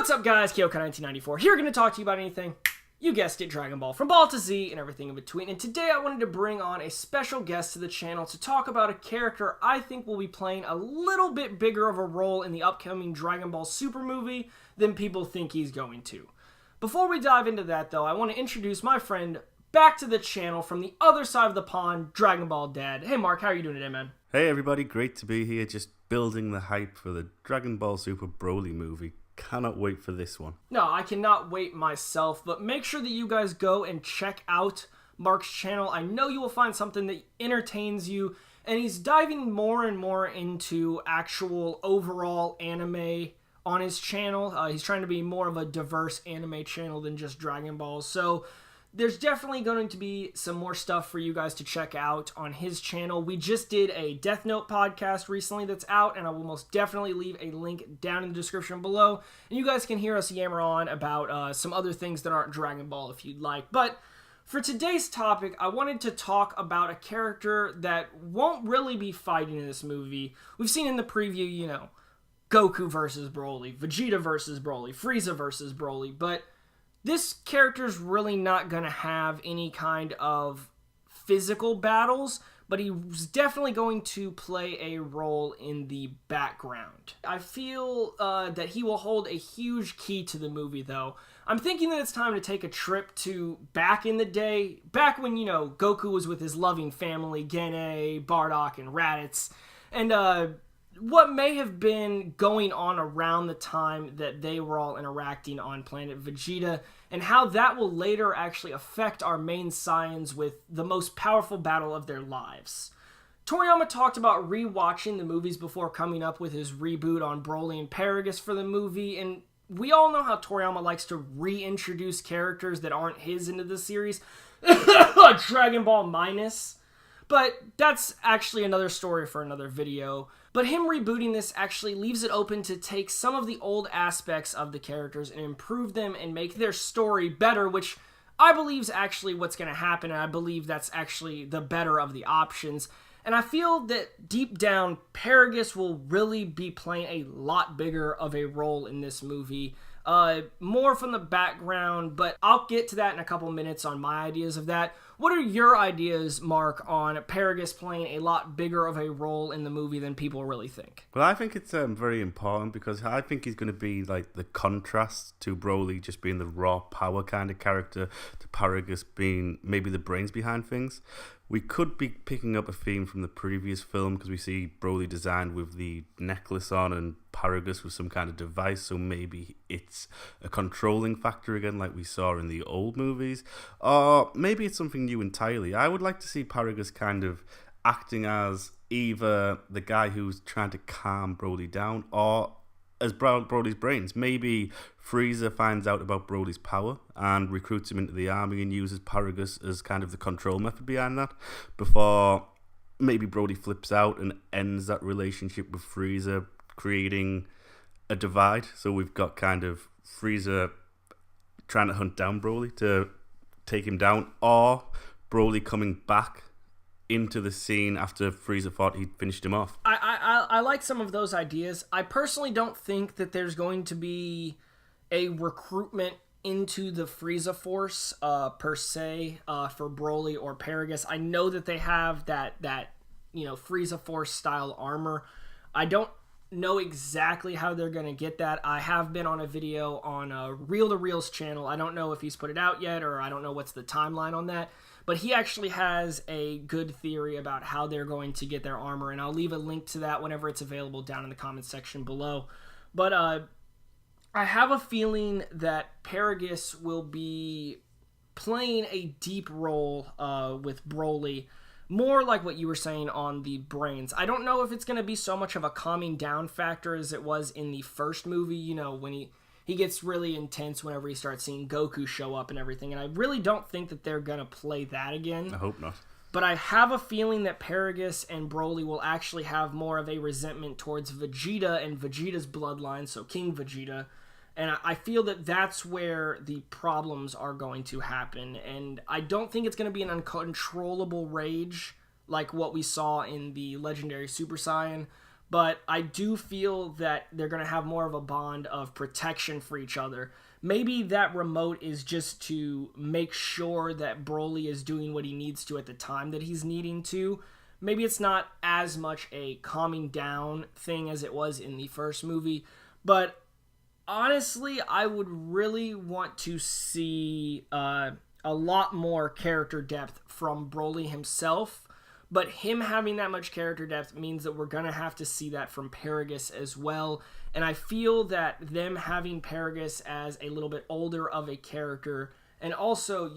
What's up, guys? Kyoko1994 here, going to talk to you about anything, you guessed it, Dragon Ball, from Ball to Z and everything in between. And today I wanted to bring on a special guest to the channel to talk about a character I think will be playing a little bit bigger of a role in the upcoming Dragon Ball Super movie than people think he's going to. Before we dive into that, though, I want to introduce my friend back to the channel from the other side of the pond, Dragon Ball Dad. Hey, Mark, how are you doing today, man? Hey, everybody. Great to be here, just building the hype for the Dragon Ball Super Broly movie. Cannot wait for this one. No, I cannot wait myself, but make sure that you guys go and check out Mark's channel. I know you will find something that entertains you, and he's diving more and more into actual overall anime on his channel. He's trying to be more of a diverse anime channel than just Dragon Ball, so there's definitely going to be some more stuff for you guys to check out on his channel. We just did a Death Note podcast recently that's out, and I will most definitely leave a link down in the description below. And you guys can hear us yammer on about some other things that aren't Dragon Ball if you'd like. But for today's topic, I wanted to talk about a character that won't really be fighting in this movie. We've seen in the preview, you know, Goku versus Broly, Vegeta versus Broly, Frieza versus Broly, but this character's really not going to have any kind of physical battles, but he's definitely going to play a role in the background. I feel that he will hold a huge key to the movie, though. I'm thinking that it's time to take a trip to back in the day, back when, you know, Goku was with his loving family, Gene, Bardock, and Raditz, and what may have been going on around the time that they were all interacting on planet Vegeta, and how that will later actually affect our main Saiyans with the most powerful battle of their lives. Toriyama talked about rewatching the movies before coming up with his reboot on Broly and Paragus for the movie, and we all know how Toriyama likes to reintroduce characters that aren't his into the series. Dragon Ball minus. But that's actually another story for another video. But him rebooting this actually leaves it open to take some of the old aspects of the characters and improve them and make their story better, which I believe is actually what's going to happen, and I believe that's actually the better of the options. And I feel that deep down, Paragus will really be playing a lot bigger of a role in this movie. More from the background, but I'll get to that in a couple minutes on my ideas of that. What are your ideas, Mark, on Paragus playing a lot bigger of a role in the movie than people really think? Well, I think it's very important because I think he's going to be like the contrast to Broly just being the raw power kind of character, to Paragus being maybe the brains behind things. We could be picking up a theme from the previous film because we see Broly designed with the necklace on and Paragus with some kind of device, so maybe it's a controlling factor again like we saw in the old movies. Or maybe it's something new entirely. I would like to see Paragus kind of acting as either the guy who's trying to calm Broly down or as Broly's brains. Maybe Frieza finds out about Broly's power and recruits him into the army and uses Paragus as kind of the control method behind that before maybe Broly flips out and ends that relationship with Frieza, creating a divide. So we've got kind of Frieza trying to hunt down Broly to take him down, or Broly coming back into the scene after Frieza thought he'd finished him off. I like some of those ideas. I personally don't think that there's going to be a recruitment into the Frieza Force per se for Broly or Paragus. I know that they have that you know, Frieza Force style armor. I don't know exactly how they're going to get that. I have been on a video on Reel to Reel's channel. I don't know if he's put it out yet, or I don't know what's the timeline on that. But he actually has a good theory about how they're going to get their armor, and I'll leave a link to that whenever it's available down in the comments section below. But I have a feeling that Paragus will be playing a deep role with Broly, more like what you were saying on the brains. I don't know if it's going to be so much of a calming down factor as it was in the first movie, you know, when he gets really intense whenever he starts seeing Goku show up and everything, and I really don't think that they're going to play that again. I hope not. But I have a feeling that Paragus and Broly will actually have more of a resentment towards Vegeta and Vegeta's bloodline, so King Vegeta, and I feel that that's where the problems are going to happen, and I don't think it's going to be an uncontrollable rage like what we saw in the Legendary Super Saiyan, but I do feel that they're going to have more of a bond of protection for each other. Maybe that remote is just to make sure that Broly is doing what he needs to at the time that he's needing to. Maybe it's not as much a calming down thing as it was in the first movie, but honestly, I would really want to see a lot more character depth from Broly himself. But him having that much character depth means that we're going to have to see that from Paragus as well. And I feel that them having Paragus as a little bit older of a character, and also,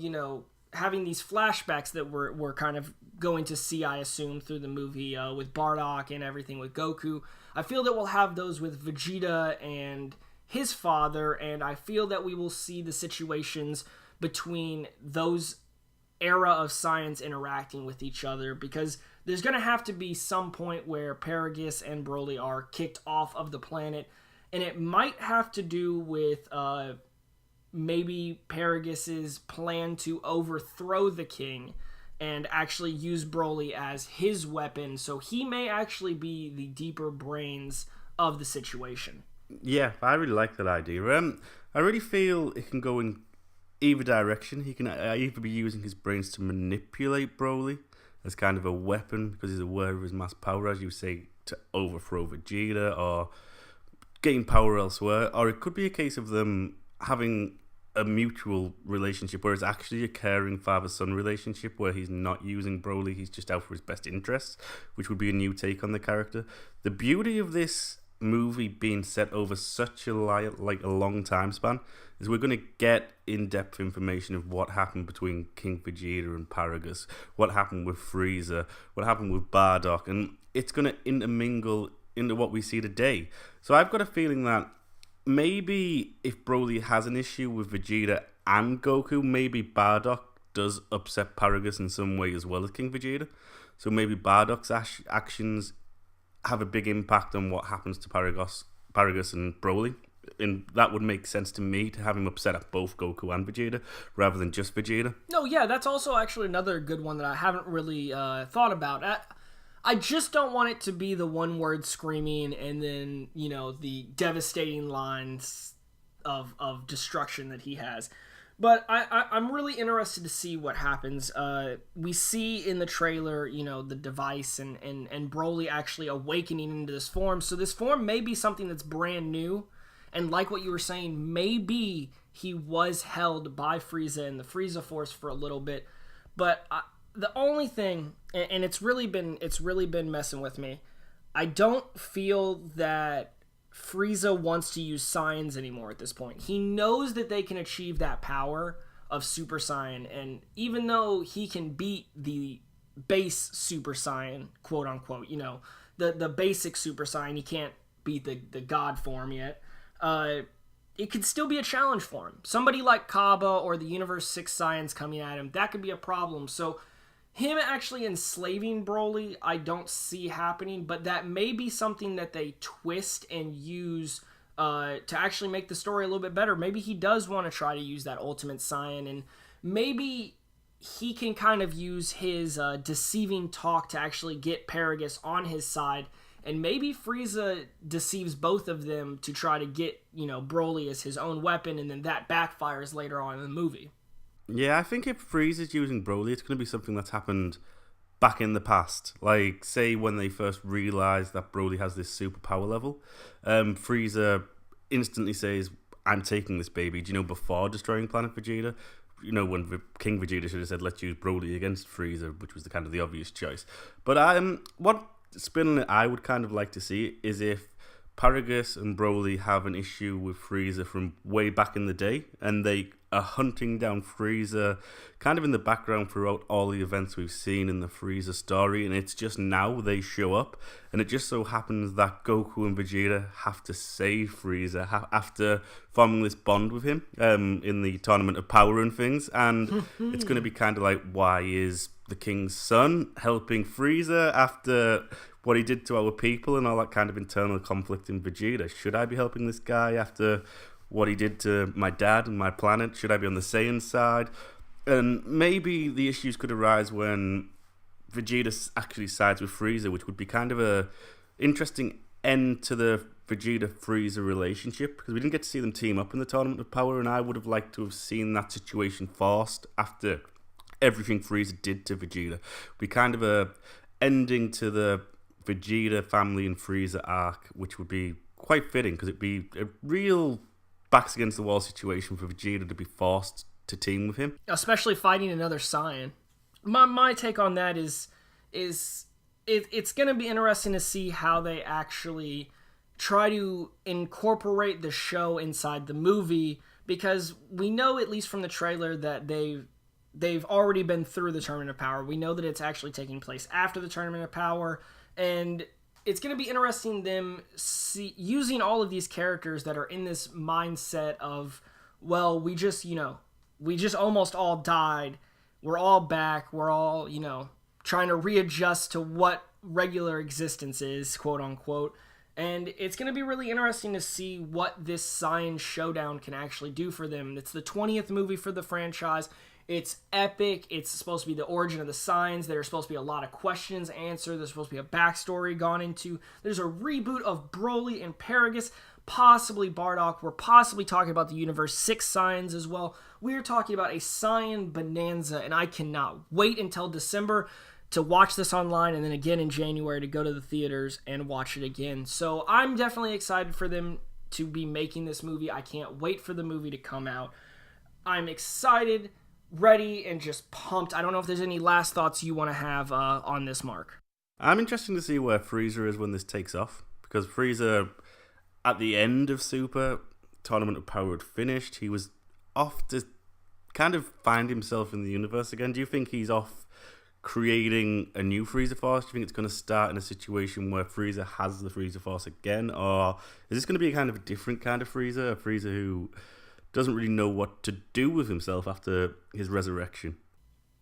having these flashbacks that we're kind of going to see, I assume, through the movie with Bardock and everything with Goku, I feel that we'll have those with Vegeta and his father, and I feel that we will see the situations between those era of science interacting with each other, because there's going to have to be some point where Paragus and Broly are kicked off of the planet, and it might have to do with maybe Paragus's plan to overthrow the king and actually use Broly as his weapon, so he may actually be the deeper brains of the situation. Yeah, I really like that idea. I really feel it can go in either direction. He can either be using his brains to manipulate Broly as kind of a weapon because he's aware of his mass power, as you say, to overthrow Vegeta or gain power elsewhere. Or it could be a case of them having a mutual relationship where it's actually a caring father-son relationship where he's not using Broly, he's just out for his best interests, which would be a new take on the character. The beauty of this movie being set over such a long time span is we're going to get in-depth information of what happened between King Vegeta and Paragus, what happened with Frieza, what happened with Bardock, and it's going to intermingle into what we see today. So I've got a feeling that maybe if Broly has an issue with Vegeta and Goku, maybe Bardock does upset Paragus in some way as well as King Vegeta. So maybe Bardock's actions have a big impact on what happens to Paragus and Broly. And that would make sense to me to have him upset at both Goku and Vegeta rather than just Vegeta. No, yeah, that's also actually another good one that I haven't really thought about. I just don't want it to be the one word screaming and then, the devastating lines of destruction that he has. But I'm really interested to see what happens. We see in the trailer, the device and Broly actually awakening into this form. So this form may be something that's brand new. And like what you were saying, maybe he was held by Frieza and the Frieza Force for a little bit. But the only thing, and it's really been messing with me, I don't feel that Frieza wants to use Saiyans anymore at this point. He knows that they can achieve that power of Super Saiyan, and even though he can beat the base Super Saiyan, quote unquote, the basic Super Saiyan, he can't beat the God form yet. It could still be a challenge for him. Somebody like Kaba or the Universe 6 Saiyans coming at him, that could be a problem. So him actually enslaving Broly, I don't see happening, but that may be something that they twist and use to actually make the story a little bit better. Maybe he does want to try to use that Ultimate Saiyan, and maybe he can kind of use his deceiving talk to actually get Paragus on his side, and maybe Frieza deceives both of them to try to get, Broly as his own weapon, and then that backfires later on in the movie. Yeah, I think if Frieza's using Broly, it's going to be something that's happened back in the past. Like, say when they first realised that Broly has this superpower level, Frieza instantly says, "I'm taking this baby," before destroying Planet Vegeta. When King Vegeta should have said, "Let's use Broly against Frieza," which was the obvious choice. But what spin I would kind of like to see is if Paragus and Broly have an issue with Frieza from way back in the day, and they are hunting down Frieza kind of in the background throughout all the events we've seen in the Frieza story, and it's just now they show up, and it just so happens that Goku and Vegeta have to save Frieza after forming this bond with him in the Tournament of Power and things, and it's going to be kind of like, why is the King's son helping Frieza after what he did to our people and all that kind of internal conflict in Vegeta? Should I be helping this guy after what he did to my dad and my planet? Should I be on the Saiyan side? And maybe the issues could arise when Vegeta actually sides with Frieza, which would be kind of a interesting end to the Vegeta-Frieza relationship, because we didn't get to see them team up in the Tournament of Power, and I would have liked to have seen that situation forced after everything Frieza did to Vegeta. Be kind of a ending to the Vegeta family and Frieza arc, which would be quite fitting, because it'd be a real backs against the wall situation for Vegeta to be forced to team with him, especially fighting another Saiyan. My take on that is it's going to be interesting to see how they actually try to incorporate the show inside the movie, because we know, at least from the trailer, that they've already been through the Tournament of Power. We know that it's actually taking place after the Tournament of Power, and it's going to be interesting them using all of these characters that are in this mindset of, well, we just almost all died. We're all back. We're all, trying to readjust to what regular existence is, quote unquote. And it's going to be really interesting to see what this Saiyan showdown can actually do for them. It's the 20th movie for the franchise. It's epic. It's supposed to be the origin of the Saiyans. There's supposed to be a lot of questions answered. There's supposed to be a backstory gone into. There's a reboot of Broly and Paragus, possibly Bardock. We're possibly talking about the Universe 6 Saiyans as well. We're talking about a Saiyan bonanza, and I cannot wait until December to watch this online, and then again in January to go to the theaters and watch it again. So I'm definitely excited for them to be making this movie. I can't wait for the movie to come out. I'm excited, ready, and just pumped. I don't know if there's any last thoughts you want to have on this, Mark. I'm interested to see where Frieza is when this takes off, because Frieza, at the end of Super, Tournament of Power had finished. He was off to kind of find himself in the universe again. Do you think he's off creating a new Frieza Force? Do you think it's going to start in a situation where Frieza has the Frieza Force again? Or is this going to be a kind of a different kind of Frieza? A Frieza who doesn't really know what to do with himself after his resurrection?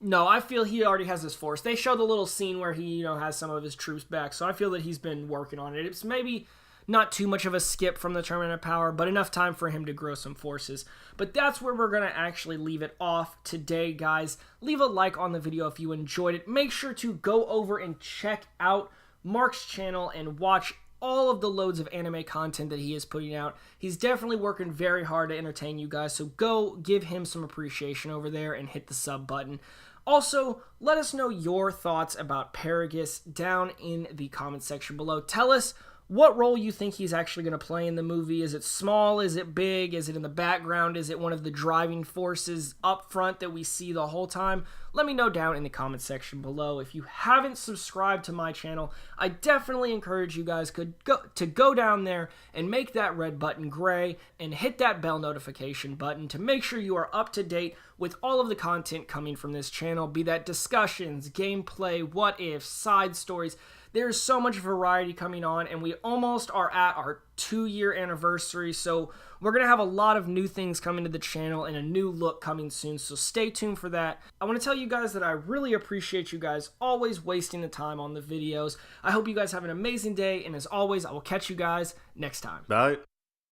No, I feel he already has his force. They show the little scene where he, has some of his troops back, so I feel that he's been working on it. It's maybe not too much of a skip from the Tournament of Power, but enough time for him to grow some forces. But that's where we're going to actually leave it off today, guys. Leave a like on the video if you enjoyed it. Make sure to go over and check out Mark's channel and watch all of the loads of anime content that he is putting out. He's definitely working very hard to entertain you guys, so go give him some appreciation over there and hit the sub button. Also, let us know your thoughts about Paragus down in the comment section below. Tell us what role you think he's actually going to play in the movie. Is it small? Is it big? Is it in the background? Is it one of the driving forces up front that we see the whole time? Let me know down in the comment section below. If you haven't subscribed to my channel, I definitely encourage you guys to go down there and make that red button gray and hit that bell notification button to make sure you are up to date with all of the content coming from this channel, be that discussions, gameplay, what ifs, side stories. There's so much variety coming on, and we almost are at our 2-year anniversary, so we're going to have a lot of new things coming to the channel and a new look coming soon, so stay tuned for that. I want to tell you guys that I really appreciate you guys always wasting the time on the videos. I hope you guys have an amazing day, and as always, I will catch you guys next time. Bye.